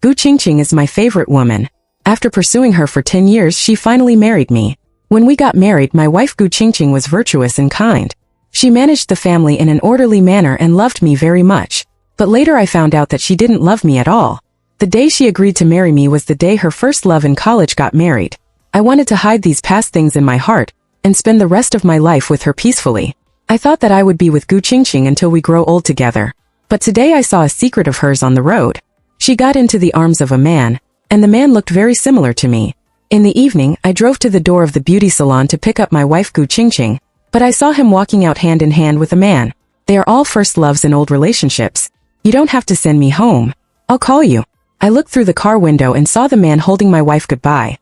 Gu Qingqing is my favorite woman. After pursuing her for 10 years, she finally married me. When we got married, my wife Gu Qingqing was virtuous and kind. She managed the family in an orderly manner and loved me very much. But later I found out that she didn't love me at all. The day she agreed to marry me was the day her first love in college got married. I wanted to hide these past things in my heart and spend the rest of my life with her peacefully. I thought that I would be with Gu Qingqing until we grow old together. But today I saw a secret of hers on the road. She got into the arms of a man, and the man looked very similar to me. In the evening, I drove to the door of the beauty salon to pick up my wife Gu Qingqing, but I saw him walking out hand in hand with a man. They are all first loves in old relationships. You don't have to send me home. I'll call you. I looked through the car window and saw the man holding my wife goodbye.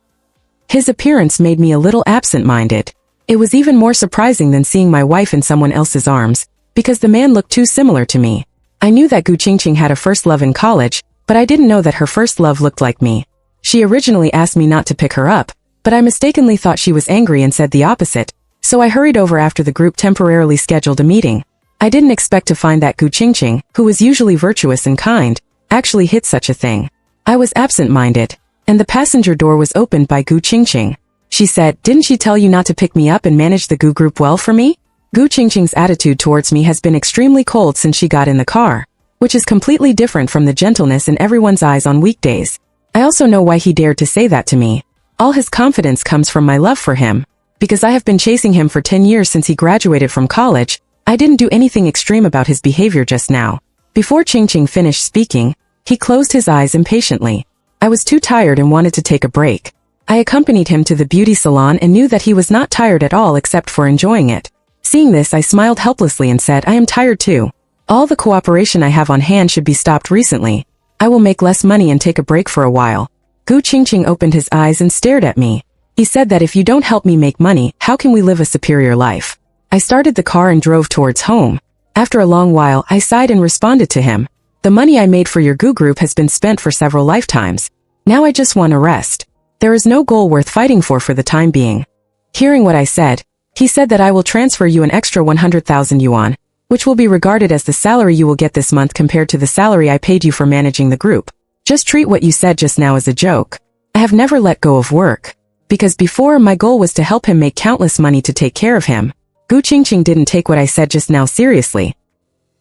His appearance made me a little absent-minded. It was even more surprising than seeing my wife in someone else's arms, because the man looked too similar to me. I knew that Gu Qingqing had a first love in college, but I didn't know that her first love looked like me. She originally asked me not to pick her up, but I mistakenly thought she was angry and said the opposite, so I hurried over after the group temporarily scheduled a meeting. I didn't expect to find that Gu Qingqing, who was usually virtuous and kind, actually hid such a thing. I was absent-minded, and the passenger door was opened by Gu Qingqing. She said, "Didn't she tell you not to pick me up and manage the Gu group well for me?" Gu Qingqing's attitude towards me has been extremely cold since she got in the car, which is completely different from the gentleness in everyone's eyes on weekdays. I also know why he dared to say that to me. All his confidence comes from my love for him. Because I have been chasing him for 10 years since he graduated from college, I didn't do anything extreme about his behavior just now. Before Qingqing finished speaking, he closed his eyes impatiently. I was too tired and wanted to take a break. I accompanied him to the beauty salon and knew that he was not tired at all except for enjoying it. Seeing this, I smiled helplessly and said, "I am tired too. All the cooperation I have on hand should be stopped recently. I will make less money and take a break for a while." Gu Qingqing opened his eyes and stared at me. He said that if you don't help me make money, how can we live a superior life? I started the car and drove towards home. After a long while, I sighed and responded to him. "The money I made for your Gu group has been spent for several lifetimes. Now I just want to rest. There is no goal worth fighting for the time being." Hearing what I said, he said that I will transfer you an extra 100,000 yuan, which will be regarded as the salary you will get this month compared to the salary I paid you for managing the group. Just treat what you said just now as a joke. I have never let go of work. Because before, my goal was to help him make countless money to take care of him. Gu Qingqing didn't take what I said just now seriously.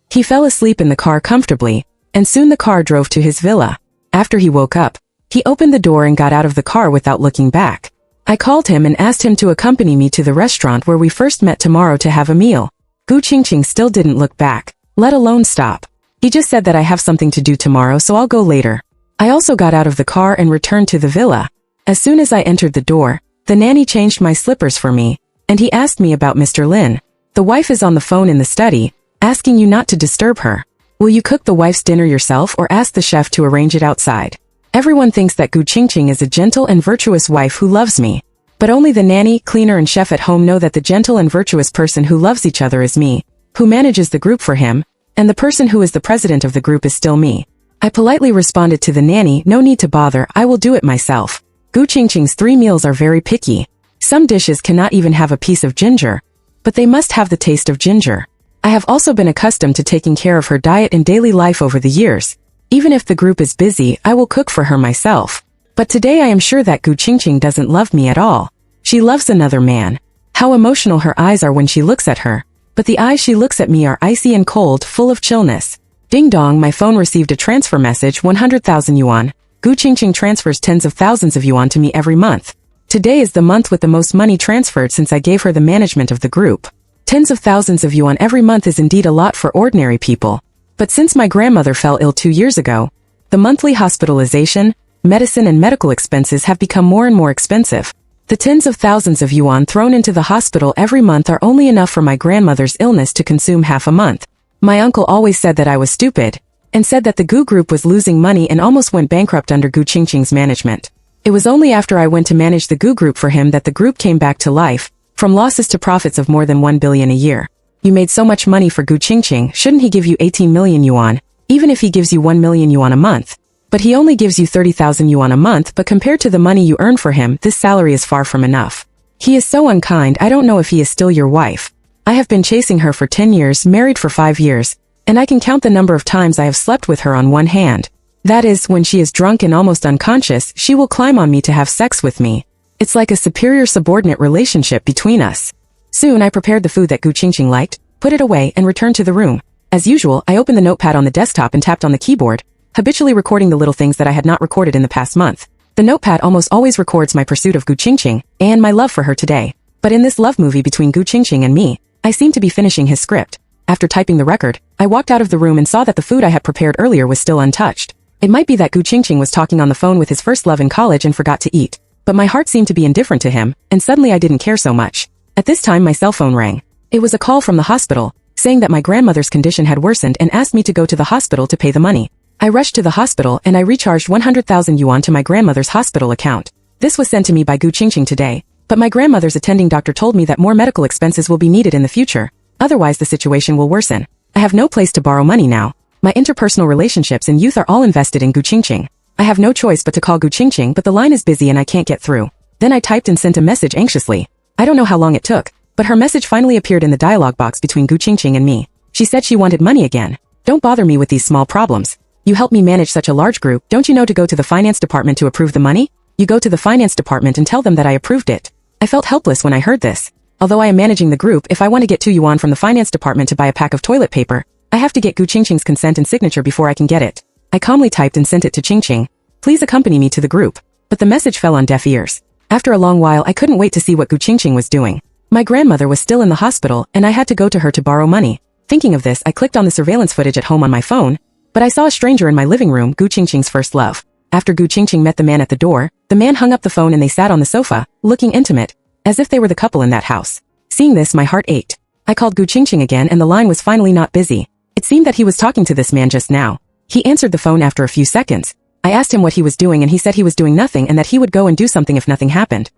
He fell asleep in the car comfortably, and soon the car drove to his villa. After he woke up, he opened the door and got out of the car without looking back. I called him and asked him to accompany me to the restaurant where we first met tomorrow to have a meal. Gu Qingqing still didn't look back, let alone stop. He just said that I have something to do tomorrow, so I'll go later. I also got out of the car and returned to the villa. As soon as I entered the door, the nanny changed my slippers for me, and he asked me about Mr. Lin. "The wife is on the phone in the study, asking you not to disturb her. Will you cook the wife's dinner yourself or ask the chef to arrange it outside?" Everyone thinks that Gu Qingqing is a gentle and virtuous wife who loves me. But only the nanny, cleaner and chef at home know that the gentle and virtuous person who loves each other is me, who manages the group for him, and the person who is the president of the group is still me. I politely responded to the nanny, "No need to bother, I will do it myself." Gu Qingqing's 3 meals are very picky. Some dishes cannot even have a piece of ginger, but they must have the taste of ginger. I have also been accustomed to taking care of her diet in daily life over the years. Even if the group is busy, I will cook for her myself. But today I am sure that Gu Qingqing doesn't love me at all. She loves another man. How emotional her eyes are when she looks at her. But the eyes she looks at me are icy and cold, full of chillness. Ding dong, my phone received a transfer message, 100,000 yuan. Gu Qingqing transfers tens of thousands of yuan to me every month. Today is the month with the most money transferred since I gave her the management of the group. Tens of thousands of yuan every month is indeed a lot for ordinary people. But since my grandmother fell ill 2 years ago, the monthly hospitalization, medicine and medical expenses have become more and more expensive. The tens of thousands of yuan thrown into the hospital every month are only enough for my grandmother's illness to consume half a month. My uncle always said that I was stupid, and said that the Gu group was losing money and almost went bankrupt under Gu Qingqing's management. It was only after I went to manage the Gu group for him that the group came back to life, from losses to profits of more than 1 billion a year. You made so much money for Gu Qingqing, shouldn't he give you 18 million yuan, even if he gives you 1 million yuan a month? But he only gives you 30,000 yuan a month, but compared to the money you earn for him, this salary is far from enough. He is so unkind, I don't know if he is still your wife. I have been chasing her for 10 years, married for 5 years, and I can count the number of times I have slept with her on one hand. That is, when she is drunk and almost unconscious, she will climb on me to have sex with me. It's like a superior-subordinate relationship between us. Soon I prepared the food that Gu Qingqing liked, put it away, and returned to the room. As usual, I opened the notepad on the desktop and tapped on the keyboard, habitually recording the little things that I had not recorded in the past month. The notepad almost always records my pursuit of Gu Qingqing, and my love for her today. But in this love movie between Gu Qingqing and me, I seem to be finishing his script. After typing the record, I walked out of the room and saw that the food I had prepared earlier was still untouched. It might be that Gu Qingqing was talking on the phone with his first love in college and forgot to eat. But my heart seemed to be indifferent to him, and suddenly I didn't care so much. At this time my cell phone rang. It was a call from the hospital, saying that my grandmother's condition had worsened and asked me to go to the hospital to pay the money. I rushed to the hospital and I recharged 100,000 yuan to my grandmother's hospital account. This was sent to me by Gu Qingqing today, but my grandmother's attending doctor told me that more medical expenses will be needed in the future. Otherwise the situation will worsen. I have no place to borrow money now. My interpersonal relationships in youth are all invested in Gu Qingqing. I have no choice but to call Gu Qingqing, but the line is busy and I can't get through. Then I typed and sent a message anxiously. I don't know how long it took, but her message finally appeared in the dialog box between Gu Qingqing and me. She said she wanted money again. Don't bother me with these small problems. You help me manage such a large group, don't you know to go to the finance department to approve the money? You go to the finance department and tell them that I approved it. I felt helpless when I heard this. Although I am managing the group, if I want to get 2 yuan from the finance department to buy a pack of toilet paper, I have to get Gu Qingqing's consent and signature before I can get it. I calmly typed and sent it to Qingqing. Please accompany me to the group. But the message fell on deaf ears. After a long while I couldn't wait to see what Gu Qingqing was doing. My grandmother was still in the hospital and I had to go to her to borrow money. Thinking of this, I clicked on the surveillance footage at home on my phone, but I saw a stranger in my living room, Gu Qingqing's first love. After Gu Qingqing met the man at the door, the man hung up the phone and they sat on the sofa, looking intimate, as if they were the couple in that house. Seeing this, my heart ached. I called Gu Qingqing again and the line was finally not busy. It seemed that he was talking to this man just now. He answered the phone after a few seconds. I asked him what he was doing and he said he was doing nothing and that he would go and do something if nothing happened.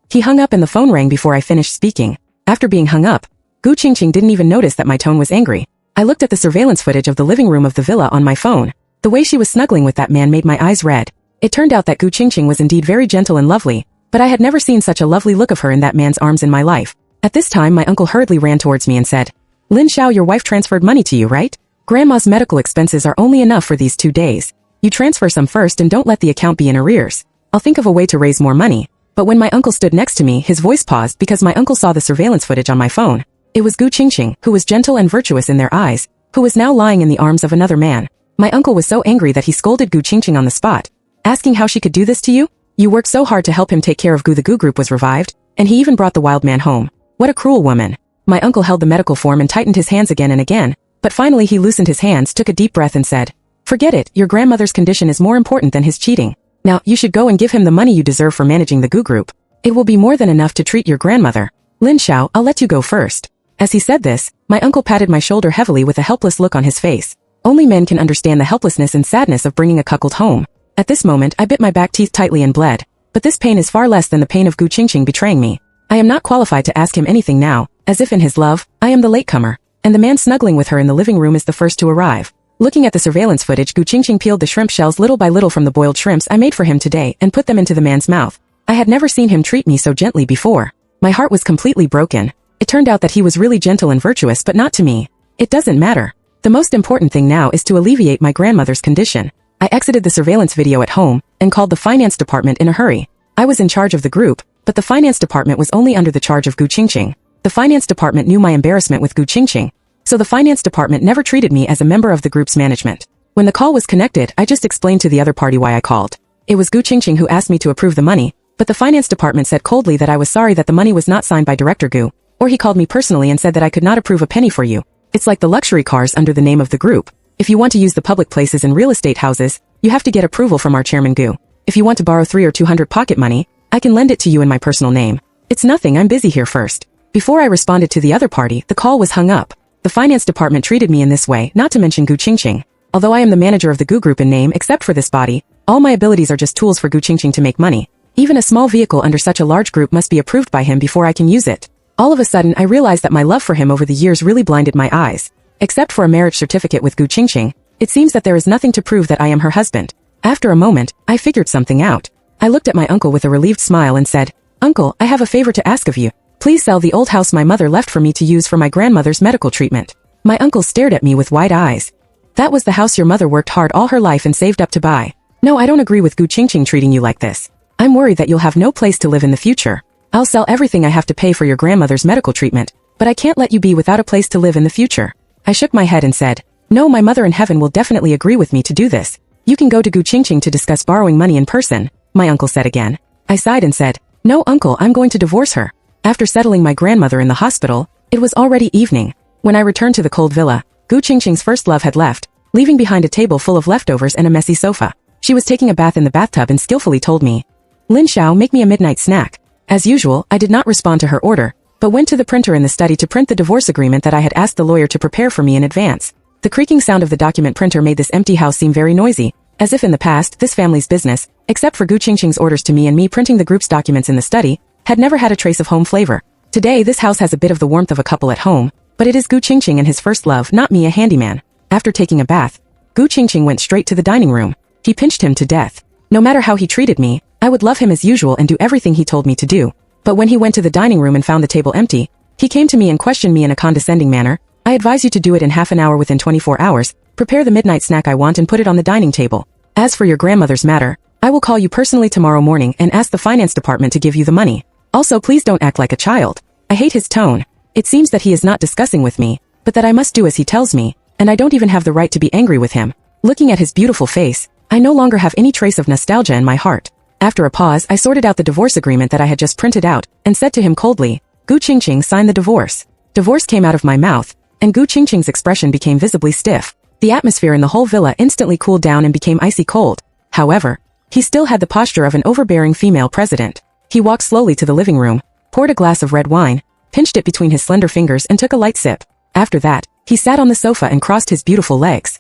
He hung up and the phone rang before I finished speaking. After being hung up, Gu Qingqing didn't even notice that my tone was angry. I looked at the surveillance footage of the living room of the villa on my phone. The way she was snuggling with that man made my eyes red. It turned out that Gu Qingqing was indeed very gentle and lovely, but I had never seen such a lovely look of her in that man's arms in my life. At this time my uncle hurriedly ran towards me and said, "Lin Xiao, your wife transferred money to you, right? Grandma's medical expenses are only enough for these 2 days. You transfer some first and don't let the account be in arrears. I'll think of a way to raise more money." But when my uncle stood next to me, his voice paused because my uncle saw the surveillance footage on my phone. It was Gu Qingqing, who was gentle and virtuous in their eyes, who was now lying in the arms of another man. My uncle was so angry that he scolded Gu Qingqing on the spot, asking how she could do this to you? You worked so hard to help him take care of Gu. The Gu group was revived, and he even brought the wild man home. What a cruel woman. My uncle held the medical form and tightened his hands again and again, but finally he loosened his hands, took a deep breath and said, "Forget it, your grandmother's condition is more important than his cheating. Now, you should go and give him the money you deserve for managing the Gu group. It will be more than enough to treat your grandmother. Lin Xiao, I'll let you go first." As he said this, my uncle patted my shoulder heavily with a helpless look on his face. Only men can understand the helplessness and sadness of bringing a cuckold home. At this moment, I bit my back teeth tightly and bled. But this pain is far less than the pain of Gu Qingqing betraying me. I am not qualified to ask him anything now, as if in his love, I am the latecomer, and the man snuggling with her in the living room is the first to arrive. Looking at the surveillance footage, Gu Qingqing peeled the shrimp shells little by little from the boiled shrimps I made for him today and put them into the man's mouth. I had never seen him treat me so gently before. My heart was completely broken. It turned out that he was really gentle and virtuous, but not to me. It doesn't matter. The most important thing now is to alleviate my grandmother's condition. I exited the surveillance video at home and called the finance department in a hurry. I was in charge of the group, but the finance department was only under the charge of Gu Qingqing. The finance department knew my embarrassment with Gu Qingqing, so the finance department never treated me as a member of the group's management. When the call was connected, I just explained to the other party why I called. It was Gu Qingqing who asked me to approve the money, but the finance department said coldly that I was sorry that the money was not signed by Director Gu, or he called me personally and said that I could not approve a penny for you. It's like the luxury cars under the name of the group. If you want to use the public places and real estate houses, you have to get approval from our chairman Gu. If you want to borrow 300 or 200 pocket money, I can lend it to you in my personal name. It's nothing, I'm busy here first. Before I responded to the other party, the call was hung up. The finance department treated me in this way, not to mention Gu Qingqing. Although I am the manager of the Gu group in name except for this body, all my abilities are just tools for Gu Qingqing to make money. Even a small vehicle under such a large group must be approved by him before I can use it. All of a sudden, I realized that my love for him over the years really blinded my eyes. Except for a marriage certificate with Gu Qingqing, it seems that there is nothing to prove that I am her husband. After a moment, I figured something out. I looked at my uncle with a relieved smile and said, "Uncle, I have a favor to ask of you. Please sell the old house my mother left for me to use for my grandmother's medical treatment." My uncle stared at me with wide eyes. That was the house your mother worked hard all her life and saved up to buy. No, I don't agree with Gu Qingqing treating you like this. I'm worried that you'll have no place to live in the future. I'll sell everything I have to pay for your grandmother's medical treatment, but I can't let you be without a place to live in the future. I shook my head and said, no, my mother in heaven will definitely agree with me to do this. You can go to Gu Qingqing to discuss borrowing money in person, my uncle said again. I sighed and said, no, uncle, I'm going to divorce her. After settling my grandmother in the hospital, it was already evening. When I returned to the cold villa, Gu Qingqing's first love had left, leaving behind a table full of leftovers and a messy sofa. She was taking a bath in the bathtub and skillfully told me, Lin Xiao, make me a midnight snack. As usual, I did not respond to her order, but went to the printer in the study to print the divorce agreement that I had asked the lawyer to prepare for me in advance. The creaking sound of the document printer made this empty house seem very noisy, as if in the past, this family's business, except for Gu Qingqing's orders to me and me printing the group's documents in the study, had never had a trace of home flavor. Today, this house has a bit of the warmth of a couple at home, but it is Gu Qingqing and his first love, not me, a handyman. After taking a bath, Gu Qingqing went straight to the dining room. He pinched him to death. No matter how he treated me, I would love him as usual and do everything he told me to do. But when he went to the dining room and found the table empty, he came to me and questioned me in a condescending manner. I advise you to do it in half an hour within 24 hours, prepare the midnight snack I want and put it on the dining table. As for your grandmother's matter, I will call you personally tomorrow morning and ask the finance department to give you the money. Also, please don't act like a child. I hate his tone. It seems that he is not discussing with me, but that I must do as he tells me, and I don't even have the right to be angry with him. Looking at his beautiful face, I no longer have any trace of nostalgia in my heart. After a pause, I sorted out the divorce agreement that I had just printed out, and said to him coldly, Gu Qingqing, sign the divorce. Divorce came out of my mouth, and Gu Qingqing's expression became visibly stiff. The atmosphere in the whole villa instantly cooled down and became icy cold. However, he still had the posture of an overbearing female president. He walked slowly to the living room, poured a glass of red wine, pinched it between his slender fingers and took a light sip. After that, he sat on the sofa and crossed his beautiful legs.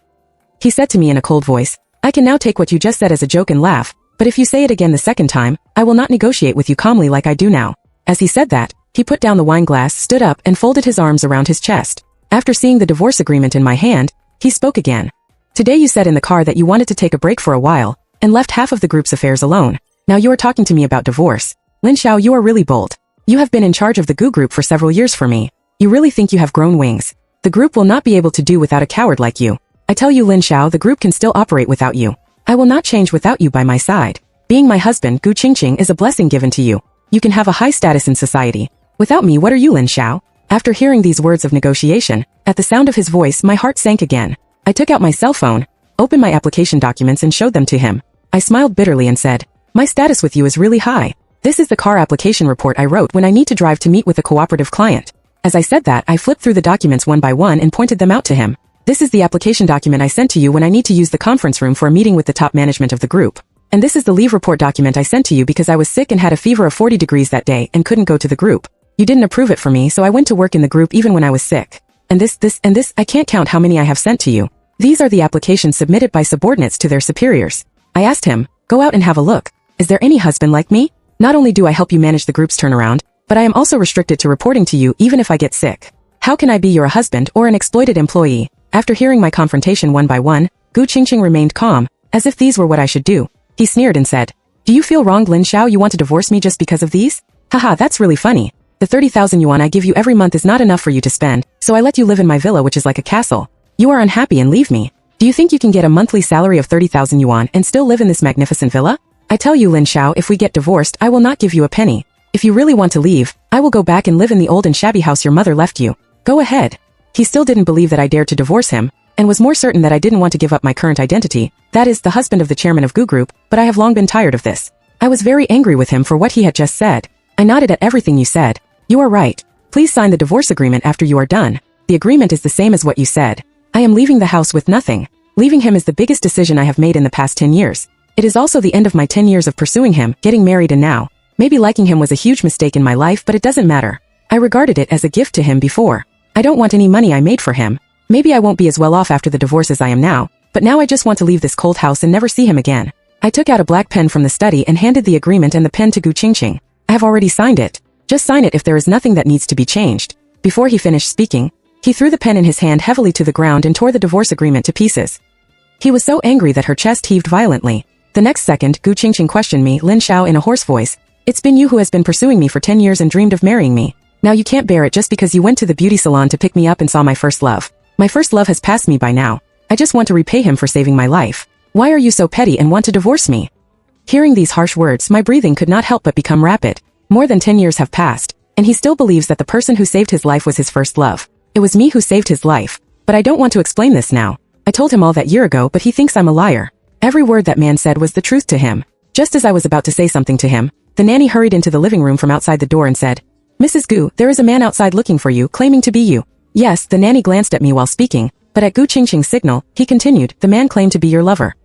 He said to me in a cold voice, I can now take what you just said as a joke and laugh, but if you say it again the second time, I will not negotiate with you calmly like I do now. As he said that, he put down the wine glass, stood up, and folded his arms around his chest. After seeing the divorce agreement in my hand, he spoke again. Today you said in the car that you wanted to take a break for a while, and left half of the group's affairs alone. Now you are talking to me about divorce. Lin Xiao, you are really bold. You have been in charge of the Gu group for several years for me. You really think you have grown wings. The group will not be able to do without a coward like you. I tell you, Lin Xiao, the group can still operate without you. I will not change without you by my side. Being my husband, Gu Qingqing, is a blessing given to you. You can have a high status in society. Without me, what are you, Lin Xiao? After hearing these words of negotiation, at the sound of his voice, my heart sank again. I took out my cell phone, opened my application documents and showed them to him. I smiled bitterly and said, my status with you is really high. This is the car application report I wrote when I need to drive to meet with a cooperative client. As I said that, I flipped through the documents one by one and pointed them out to him. This is the application document I sent to you when I need to use the conference room for a meeting with the top management of the group. And this is the leave report document I sent to you because I was sick and had a fever of 40 degrees that day and couldn't go to the group. You didn't approve it for me, so I went to work in the group even when I was sick. And this, I can't count how many I have sent to you. These are the applications submitted by subordinates to their superiors. I asked him, go out and have a look. Is there any husband like me? Not only do I help you manage the group's turnaround, but I am also restricted to reporting to you even if I get sick. How can I be your husband or an exploited employee? After hearing my confrontation one by one, Gu Qingqing remained calm, as if these were what I should do. He sneered and said, do you feel wronged, Lin Xiao? You want to divorce me just because of these? Haha, that's really funny. The 30,000 yuan I give you every month is not enough for you to spend, so I let you live in my villa, which is like a castle. You are unhappy and leave me. Do you think you can get a monthly salary of 30,000 yuan and still live in this magnificent villa? I tell you, Lin Xiao, if we get divorced, I will not give you a penny. If you really want to leave, I will go back and live in the old and shabby house your mother left you. Go ahead. He still didn't believe that I dared to divorce him, and was more certain that I didn't want to give up my current identity, that is, the husband of the chairman of Gu Group, but I have long been tired of this. I was very angry with him for what he had just said. I nodded at everything you said. You are right. Please sign the divorce agreement after you are done. The agreement is the same as what you said. I am leaving the house with nothing. Leaving him is the biggest decision I have made in the past 10 years. It is also the end of my 10 years of pursuing him, getting married, and now. Maybe liking him was a huge mistake in my life, but it doesn't matter. I regarded it as a gift to him before. I don't want any money I made for him. Maybe I won't be as well off after the divorce as I am now, but now I just want to leave this cold house and never see him again. I took out a black pen from the study and handed the agreement and the pen to Gu Qingqing. I have already signed it. Just sign it if there is nothing that needs to be changed. Before he finished speaking, he threw the pen in his hand heavily to the ground and tore the divorce agreement to pieces. He was so angry that her chest heaved violently. The next second, Gu Qingqing questioned me, Lin Xiao, in a hoarse voice. It's been you who has been pursuing me for 10 years and dreamed of marrying me. Now you can't bear it just because you went to the beauty salon to pick me up and saw my first love. My first love has passed me by now. I just want to repay him for saving my life. Why are you so petty and want to divorce me? Hearing these harsh words, my breathing could not help but become rapid. More than 10 years have passed, and he still believes that the person who saved his life was his first love. It was me who saved his life, but I don't want to explain this now. I told him all that year ago, but he thinks I'm a liar. Every word that man said was the truth to him. Just as I was about to say something to him, the nanny hurried into the living room from outside the door and said, "Mrs. Gu, there is a man outside looking for you, claiming to be you." Yes, the nanny glanced at me while speaking, but at Gu Qingqing's signal, he continued, "The man claimed to be your lover."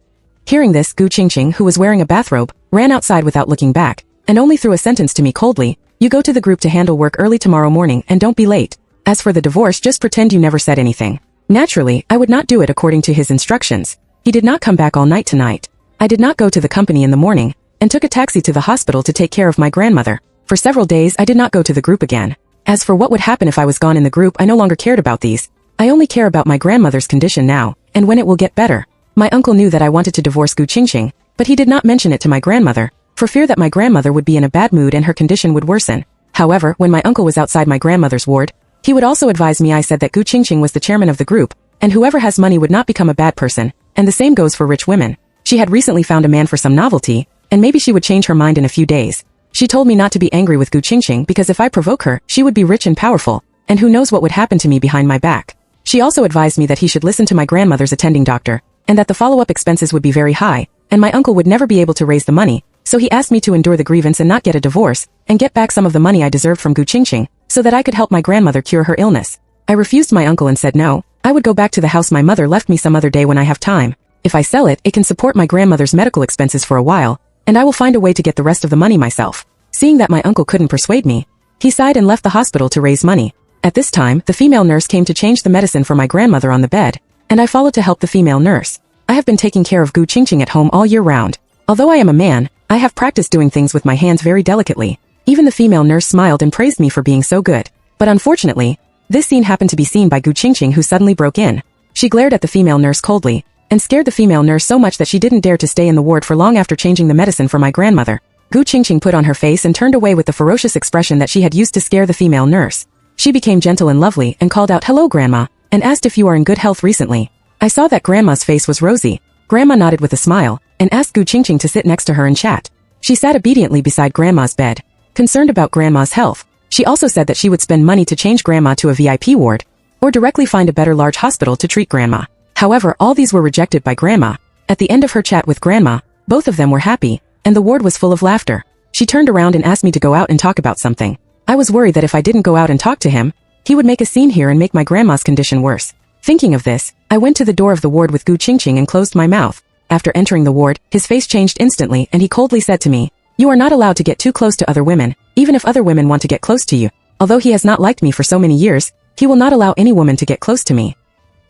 Hearing this, Gu Qingqing, who was wearing a bathrobe, ran outside without looking back, and only threw a sentence to me coldly, "You go to the group to handle work early tomorrow morning and don't be late. As for the divorce, just pretend you never said anything." Naturally, I would not do it according to his instructions. He did not come back all night tonight. I did not go to the company in the morning, and took a taxi to the hospital to take care of my grandmother. For several days I did not go to the group again. As for what would happen if I was gone in the group, I no longer cared about these. I only care about my grandmother's condition now, and when it will get better. My uncle knew that I wanted to divorce Gu Qingqing, but he did not mention it to my grandmother, for fear that my grandmother would be in a bad mood and her condition would worsen. However, when my uncle was outside my grandmother's ward, he would also advise me. I said that Gu Qingqing was the chairman of the group, and whoever has money would not become a bad person, and the same goes for rich women. She had recently found a man for some novelty, and maybe she would change her mind in a few days. She told me not to be angry with Gu Qingqing because if I provoke her, she would be rich and powerful, and who knows what would happen to me behind my back. She also advised me that he should listen to my grandmother's attending doctor, and that the follow-up expenses would be very high, and my uncle would never be able to raise the money, so he asked me to endure the grievance and not get a divorce, and get back some of the money I deserved from Gu Qingqing, so that I could help my grandmother cure her illness. I refused my uncle and said no, I would go back to the house my mother left me some other day when I have time. If I sell it, it can support my grandmother's medical expenses for a while, and I will find a way to get the rest of the money myself. Seeing that my uncle couldn't persuade me, he sighed and left the hospital to raise money. At this time, the female nurse came to change the medicine for my grandmother on the bed, and I followed to help the female nurse. I have been taking care of Gu Qingqing at home all year round. Although I am a man, I have practiced doing things with my hands very delicately. Even the female nurse smiled and praised me for being so good. But unfortunately, this scene happened to be seen by Gu Qingqing, who suddenly broke in. She glared at the female nurse coldly, and scared the female nurse so much that she didn't dare to stay in the ward for long after changing the medicine for my grandmother. Gu Qingqing put on her face and turned away with the ferocious expression that she had used to scare the female nurse. She became gentle and lovely and called out, "Hello, Grandma," and asked if you are in good health recently. I saw that Grandma's face was rosy. Grandma nodded with a smile, and asked Gu Qingqing to sit next to her and chat. She sat obediently beside Grandma's bed, concerned about Grandma's health. She also said that she would spend money to change Grandma to a VIP ward, or directly find a better large hospital to treat Grandma. However, all these were rejected by Grandma. At the end of her chat with Grandma, both of them were happy, and the ward was full of laughter. She turned around and asked me to go out and talk about something. I was worried that if I didn't go out and talk to him, he would make a scene here and make my grandma's condition worse. Thinking of this, I went to the door of the ward with Gu Qingqing and closed my mouth. After entering the ward, his face changed instantly and he coldly said to me, "You are not allowed to get too close to other women, even if other women want to get close to you." Although he has not liked me for so many years, he will not allow any woman to get close to me.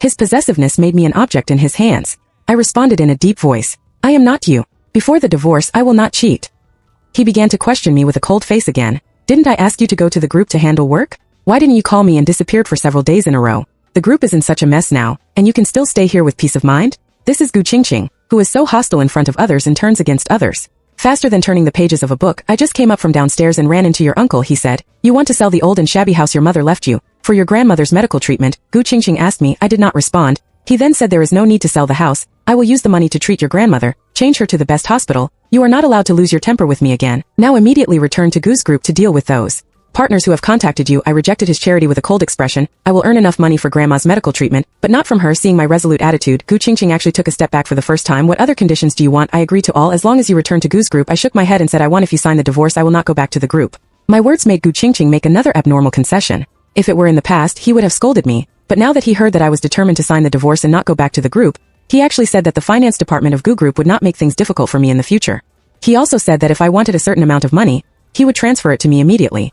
His possessiveness made me an object in his hands. I responded in a deep voice, "I am not you. Before the divorce, I will not cheat." He began to question me with a cold face again. "Didn't I ask you to go to the group to handle work? Why didn't you call me?" and disappeared for several days in a row. "The group is in such a mess now, and you can still stay here with peace of mind?" This is Gu Qingqing, who is so hostile in front of others and turns against others. Faster than turning the pages of a book, "I just came up from downstairs and ran into your uncle," he said. "You want to sell the old and shabby house your mother left you for your grandmother's medical treatment?" Gu Qingqing asked me. I did not respond. He then said, "There is no need to sell the house. I will use the money to treat your grandmother, change her to the best hospital. You are not allowed to lose your temper with me again. Now immediately return to Gu's group to deal with those partners who have contacted you." I rejected his charity with a cold expression. I will earn enough money for grandma's medical treatment, but not from her. Seeing my resolute attitude, Gu Qingqing actually took a step back for the first time. "What other conditions do you want?" "I agree to all as long as you return to Gu's group." I shook my head and said, "I want if you sign the divorce, I will not go back to the group." My words made Gu Qingqing make another abnormal concession. If it were in the past, he would have scolded me, but now that he heard that I was determined to sign the divorce and not go back to the group, he actually said that the finance department of Gu Group would not make things difficult for me in the future. He also said that if I wanted a certain amount of money, he would transfer it to me immediately.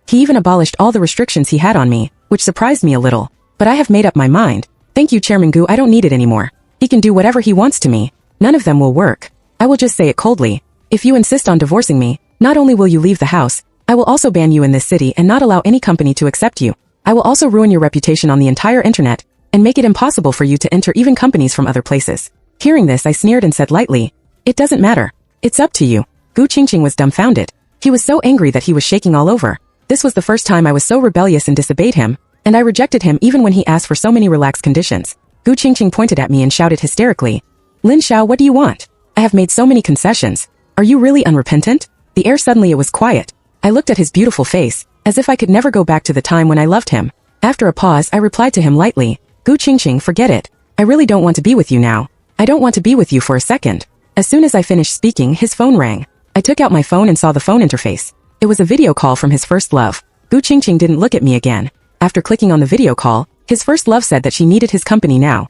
He even abolished all the restrictions he had on me, which surprised me a little. But I have made up my mind. "Thank you, Chairman Gu, I don't need it anymore. He can do whatever he wants to me. None of them will work. I will just say it coldly. If you insist on divorcing me, not only will you leave the house, I will also ban you in this city and not allow any company to accept you. I will also ruin your reputation on the entire internet, and make it impossible for you to enter even companies from other places." Hearing this, I sneered and said lightly, "It doesn't matter. It's up to you." Gu Qingqing was dumbfounded. He was so angry that he was shaking all over. This was the first time I was so rebellious and disobeyed him, and I rejected him even when he asked for so many relaxed conditions. Gu Qingqing pointed at me and shouted hysterically, "Lin Xiao, what do you want? I have made so many concessions. Are you really unrepentant?" The air suddenly it was quiet. I looked at his beautiful face, as if I could never go back to the time when I loved him. After a pause, I replied to him lightly, "Gu Qingqing, forget it. I really don't want to be with you now. I don't want to be with you for a second." As soon as I finished speaking, his phone rang. I took out my phone and saw the phone interface. It was a video call from his first love. Gu Qingqing didn't look at me again. After clicking on the video call, his first love said that she needed his company now.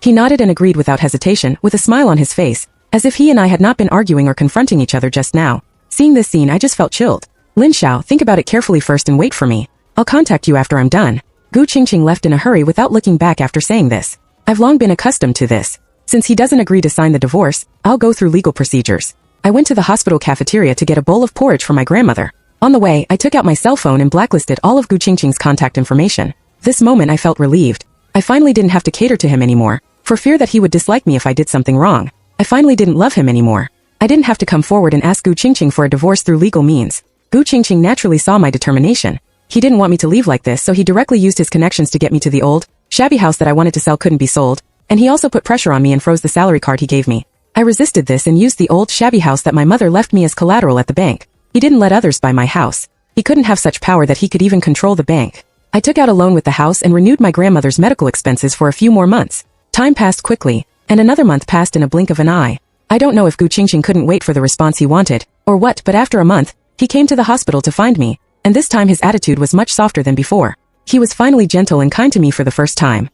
He nodded and agreed without hesitation, with a smile on his face, as if he and I had not been arguing or confronting each other just now. Seeing this scene, I just felt chilled. "Lin Xiao, think about it carefully first and wait for me. I'll contact you after I'm done." Gu Qingqing left in a hurry without looking back after saying this. I've long been accustomed to this. Since he doesn't agree to sign the divorce, I'll go through legal procedures. I went to the hospital cafeteria to get a bowl of porridge for my grandmother. On the way, I took out my cell phone and blacklisted all of Gu Qingqing's contact information. This moment I felt relieved. I finally didn't have to cater to him anymore, for fear that he would dislike me if I did something wrong. I finally didn't love him anymore. I didn't have to come forward and ask Gu Qingqing for a divorce through legal means. Gu Qingqing naturally saw my determination. He didn't want me to leave like this, so he directly used his connections to get me to the old, shabby house that I wanted to sell couldn't be sold, and he also put pressure on me and froze the salary card he gave me. I resisted this and used the old shabby house that my mother left me as collateral at the bank. He didn't let others buy my house. He couldn't have such power that he could even control the bank. I took out a loan with the house and renewed my grandmother's medical expenses for a few more months. Time passed quickly, and another month passed in a blink of an eye. I don't know if Gu Qingqing couldn't wait for the response he wanted, or what, but after a month, he came to the hospital to find me, and this time his attitude was much softer than before. He was finally gentle and kind to me for the first time.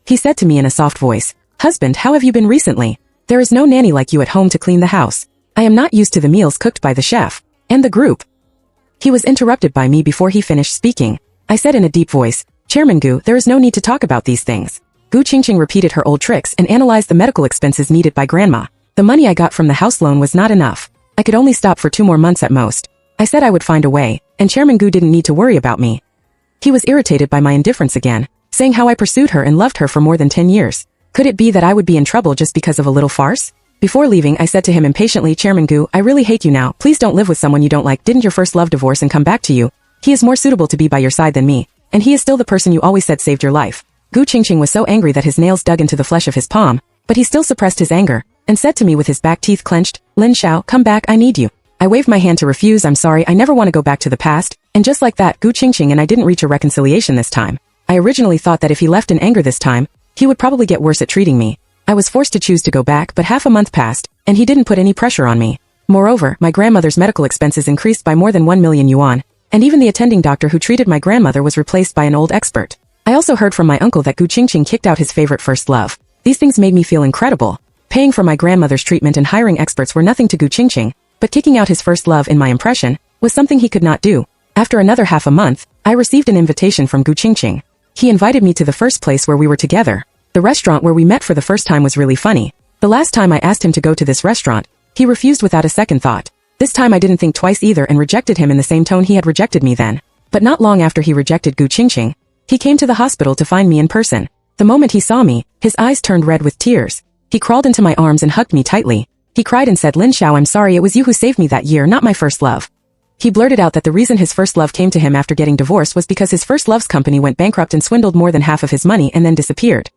He said to me in a soft voice, "Husband, how have you been recently? There is no nanny like you at home to clean the house. I am not used to the meals cooked by the chef and the group." He was interrupted by me before he finished speaking. I said in a deep voice, "Chairman Gu, there is no need to talk about these things." Gu Qingqing repeated her old tricks and analyzed the medical expenses needed by grandma. The money I got from the house loan was not enough. I could only stop for 2 more months at most. I said I would find a way, and Chairman Gu didn't need to worry about me. He was irritated by my indifference again, saying how I pursued her and loved her for more than 10 years. Could it be that I would be in trouble just because of a little farce? Before leaving, I said to him impatiently, "Chairman Gu, I really hate you now. Please don't live with someone you don't like. Didn't your first love divorce and come back to you? He is more suitable to be by your side than me, and he is still the person you always said saved your life." Gu Qingqing was so angry that his nails dug into the flesh of his palm, but he still suppressed his anger, and said to me with his back teeth clenched, "Lin Xiao, come back, I need you." I waved my hand to refuse. "I'm sorry, I never want to go back to the past," and just like that, Gu Qingqing and I didn't reach a reconciliation this time. I originally thought that if he left in anger this time, he would probably get worse at treating me. I was forced to choose to go back, but half a month passed, and he didn't put any pressure on me. Moreover, my grandmother's medical expenses increased by more than 1 million yuan, and even the attending doctor who treated my grandmother was replaced by an old expert. I also heard from my uncle that Gu Qingqing kicked out his favorite first love. These things made me feel incredible. Paying for my grandmother's treatment and hiring experts were nothing to Gu Qingqing, but kicking out his first love, in my impression, was something he could not do. After another half a month, I received an invitation from Gu Qingqing. He invited me to the first place where we were together. The restaurant where we met for the first time was really funny. The last time I asked him to go to this restaurant, he refused without a second thought. This time I didn't think twice either and rejected him in the same tone he had rejected me then. But not long after he rejected Gu Qingqing, he came to the hospital to find me in person. The moment he saw me, his eyes turned red with tears. He crawled into my arms and hugged me tightly. He cried and said, "Lin Xiao, I'm sorry, it was you who saved me that year, not my first love." He blurted out that the reason his first love came to him after getting divorced was because his first love's company went bankrupt and swindled more than half of his money and then disappeared.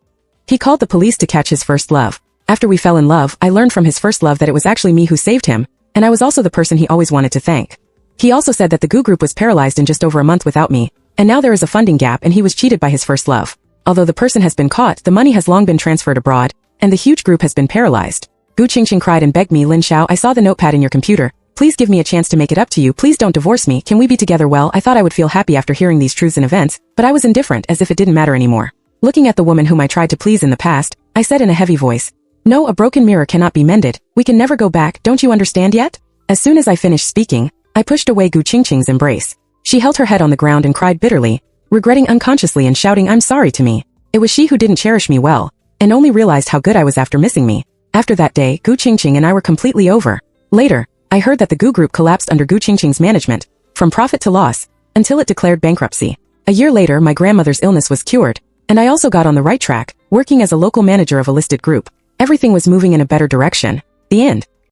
He called the police to catch his first love. After we fell in love, I learned from his first love that it was actually me who saved him, and I was also the person he always wanted to thank. He also said that the Gu group was paralyzed in just over a month without me, and now there is a funding gap and he was cheated by his first love. Although the person has been caught, the money has long been transferred abroad, and the huge group has been paralyzed. Gu Qingqing cried and begged me, "Lin Xiao, I saw the notepad in your computer. Please give me a chance to make it up to you. Please don't divorce me. Can we be together?" Well, I thought I would feel happy after hearing these truths and events, but I was indifferent as if it didn't matter anymore. Looking at the woman whom I tried to please in the past, I said in a heavy voice, "No, a broken mirror cannot be mended. We can never go back, don't you understand yet?" As soon as I finished speaking, I pushed away Gu Qingqing's embrace. She held her head on the ground and cried bitterly, regretting unconsciously and shouting, "I'm sorry" to me. It was she who didn't cherish me well, and only realized how good I was after missing me. After that day, Gu Qingqing and I were completely over. Later, I heard that the Gu group collapsed under Gu Qingqing's management, from profit to loss, until it declared bankruptcy. A year later, my grandmother's illness was cured, and I also got on the right track, working as a local manager of a listed group. Everything was moving in a better direction. The end.